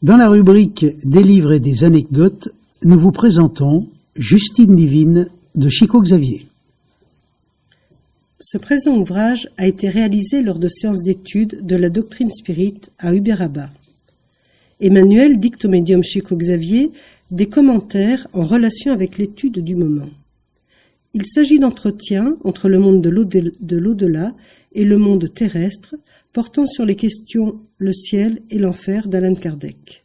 Dans la rubrique des livres et des anecdotes, nous vous présentons Justine Divine de Chico Xavier. Ce présent ouvrage a été réalisé lors de séances d'études de la doctrine spirite à Uberaba. Emmanuel dicte au médium Chico Xavier des commentaires en relation avec l'étude du moment. Il s'agit d'entretiens entre le monde de l'au-delà et le monde terrestre, portant sur les questions le ciel et l'enfer d'Allan Kardec.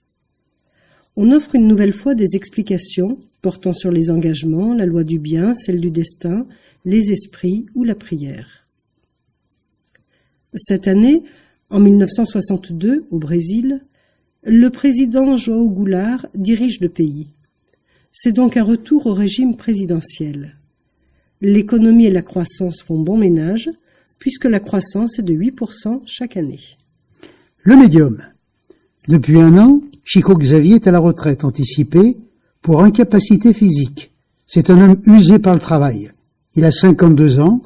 On offre une nouvelle fois des explications portant sur les engagements, la loi du bien, celle du destin, les esprits ou la prière. Cette année, en 1962, au Brésil, le président João Goulart dirige le pays. C'est donc un retour au régime présidentiel. L'économie et la croissance font bon ménage, puisque la croissance est de 8% chaque année. Le médium. Depuis 1 an, Chico Xavier est à la retraite anticipée pour incapacité physique. C'est un homme usé par le travail. Il a 52 ans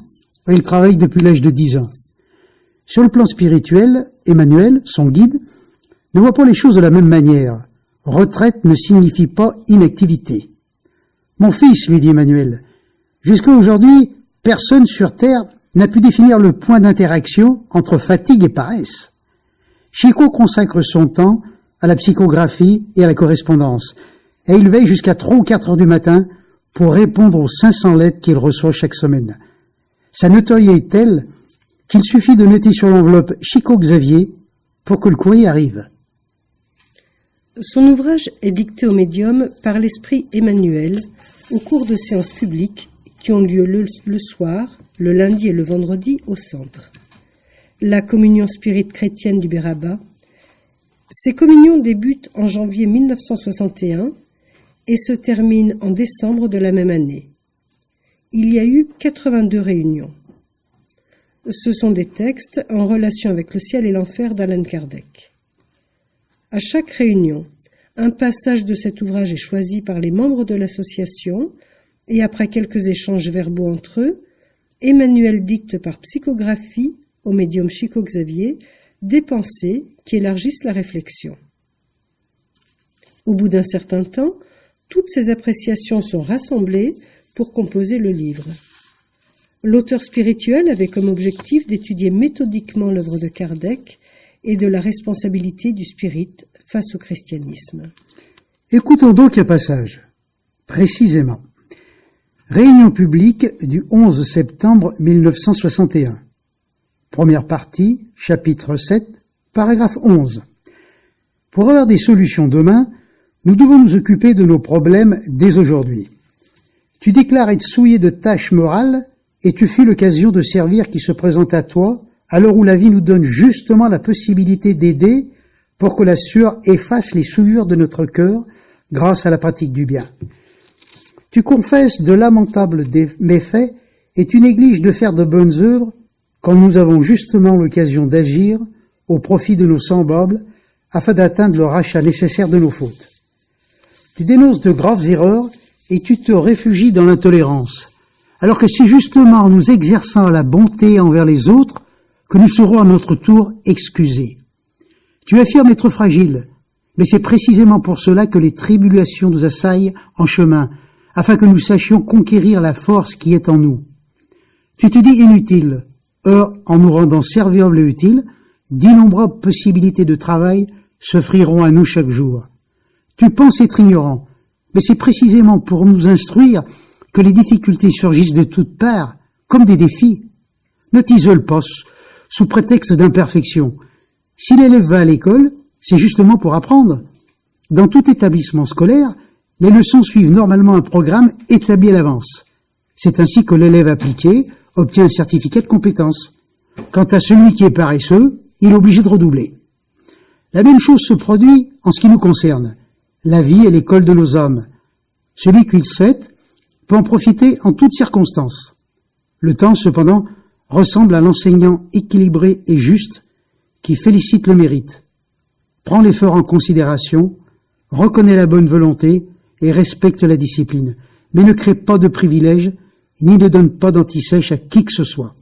et il travaille depuis l'âge de 10 ans. Sur le plan spirituel, Emmanuel, son guide, ne voit pas les choses de la même manière. Retraite ne signifie pas inactivité. « Mon fils, lui dit Emmanuel, jusqu'à aujourd'hui, personne sur Terre n'a pu définir le point d'interaction entre fatigue et paresse. Chico consacre son temps à la psychographie et à la correspondance, et il veille jusqu'à 3 ou 4 heures du matin pour répondre aux 500 lettres qu'il reçoit chaque semaine. Sa notoriété est telle qu'il suffit de noter sur l'enveloppe Chico Xavier pour que le courrier arrive. Son ouvrage est dicté au médium par l'esprit Emmanuel au cours de séances publiques qui ont lieu le soir, le lundi et le vendredi au centre. La communion spirite chrétienne du Béraba. Ces communions débutent en janvier 1961 et se terminent en décembre de la même année. Il y a eu 82 réunions. Ce sont des textes en relation avec le ciel et l'enfer d'Allan Kardec. À chaque réunion, un passage de cet ouvrage est choisi par les membres de l'association et après quelques échanges verbaux entre eux, Emmanuel dicte par psychographie au médium Chico Xavier des pensées qui élargissent la réflexion. Au bout d'un certain temps, toutes ces appréciations sont rassemblées pour composer le livre. L'auteur spirituel avait comme objectif d'étudier méthodiquement l'œuvre de Kardec et de la responsabilité du spirit face au christianisme. Écoutons donc un passage. Précisément. Réunion publique du 11 septembre 1961. Première partie, chapitre 7, paragraphe 11. Pour avoir des solutions demain, nous devons nous occuper de nos problèmes dès aujourd'hui. Tu déclares être souillé de tâches morales et tu fuis l'occasion de servir qui se présente à toi à l'heure où la vie nous donne justement la possibilité d'aider pour que la sueur efface les souillures de notre cœur grâce à la pratique du bien. Tu confesses de lamentables méfaits et tu négliges de faire de bonnes œuvres quand nous avons justement l'occasion d'agir au profit de nos semblables afin d'atteindre le rachat nécessaire de nos fautes. Tu dénonces de graves erreurs et tu te réfugies dans l'intolérance, alors que c'est justement en nous exerçant la bonté envers les autres que nous serons à notre tour excusés. Tu affirmes être fragile, mais c'est précisément pour cela que les tribulations nous assaillent en chemin, afin que nous sachions conquérir la force qui est en nous. Tu te dis inutile. Or, en nous rendant serviables et utiles, d'innombrables possibilités de travail s'offriront à nous chaque jour. Tu penses être ignorant, mais c'est précisément pour nous instruire que les difficultés surgissent de toutes parts, comme des défis. Ne t'isole pas sous prétexte d'imperfection. Si l'élève va à l'école, c'est justement pour apprendre. Dans tout établissement scolaire, les leçons suivent normalement un programme établi à l'avance. C'est ainsi que l'élève appliqué obtient un certificat de compétence. Quant à celui qui est paresseux, il est obligé de redoubler. La même chose se produit en ce qui nous concerne. La vie est l'école de nos hommes. Celui qui le sait peut en profiter en toutes circonstances. Le temps, cependant, ressemble à l'enseignant équilibré et juste qui félicite le mérite. Prend l'effort en considération, reconnaît la bonne volonté et respecte la discipline, mais ne crée pas de privilèges ni ne donne pas d'antisèche à qui que ce soit.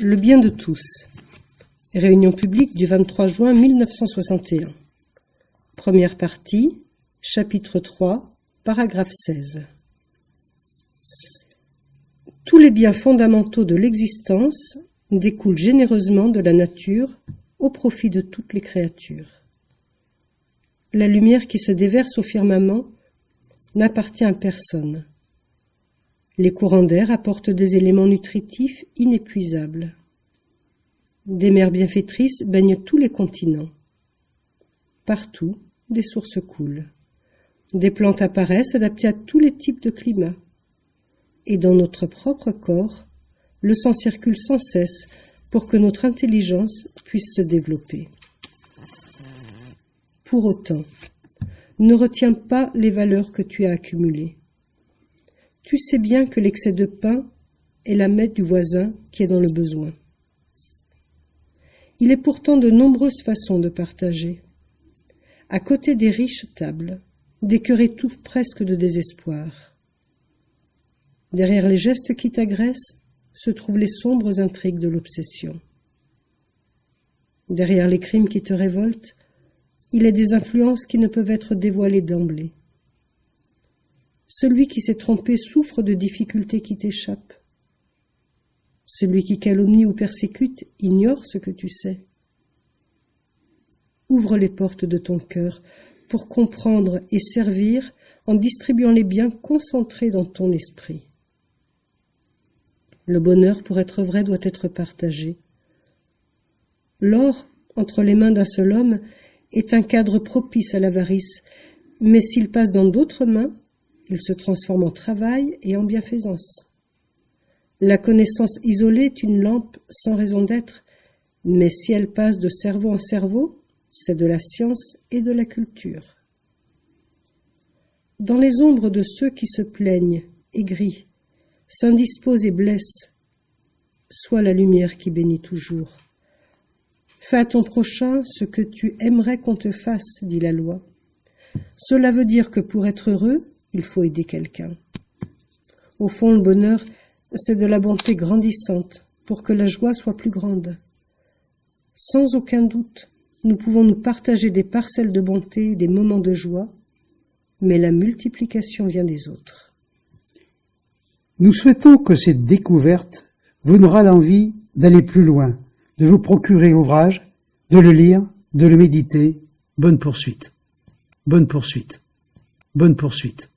Le bien de tous. Réunion publique du 23 juin 1961. Première partie, chapitre 3, paragraphe 16. Tous les biens fondamentaux de l'existence découlent généreusement de la nature au profit de toutes les créatures. La lumière qui se déverse au firmament n'appartient à personne. Les courants d'air apportent des éléments nutritifs inépuisables. Des mers bienfaitrices baignent tous les continents. Partout, des sources coulent. Des plantes apparaissent adaptées à tous les types de climats. Et dans notre propre corps, le sang circule sans cesse pour que notre intelligence puisse se développer. Pour autant, ne retiens pas les valeurs que tu as accumulées. Tu sais bien que l'excès de pain est la mette du voisin qui est dans le besoin. Il est pourtant de nombreuses façons de partager. À côté des riches tables, des cœurs étouffent presque de désespoir. Derrière les gestes qui t'agressent se trouvent les sombres intrigues de l'obsession. Derrière les crimes qui te révoltent, il est des influences qui ne peuvent être dévoilées d'emblée. Celui qui s'est trompé souffre de difficultés qui t'échappent. Celui qui calomnie ou persécute ignore ce que tu sais. Ouvre les portes de ton cœur pour comprendre et servir en distribuant les biens concentrés dans ton esprit. Le bonheur, pour être vrai, doit être partagé. L'or, entre les mains d'un seul homme, est un cadre propice à l'avarice, mais s'il passe dans d'autres mains, il se transforme en travail et en bienfaisance. La connaissance isolée est une lampe sans raison d'être, mais si elle passe de cerveau en cerveau, c'est de la science et de la culture. Dans les ombres de ceux qui se plaignent, aigris, s'indisposent et blessent, sois la lumière qui bénit toujours. Fais à ton prochain ce que tu aimerais qu'on te fasse, dit la loi. Cela veut dire que pour être heureux, il faut aider quelqu'un. Au fond, le bonheur, c'est de la bonté grandissante pour que la joie soit plus grande. Sans aucun doute, nous pouvons nous partager des parcelles de bonté, des moments de joie, mais la multiplication vient des autres. Nous souhaitons que cette découverte vous donnera l'envie d'aller plus loin, de vous procurer l'ouvrage, de le lire, de le méditer. Bonne poursuite. Bonne poursuite. Bonne poursuite.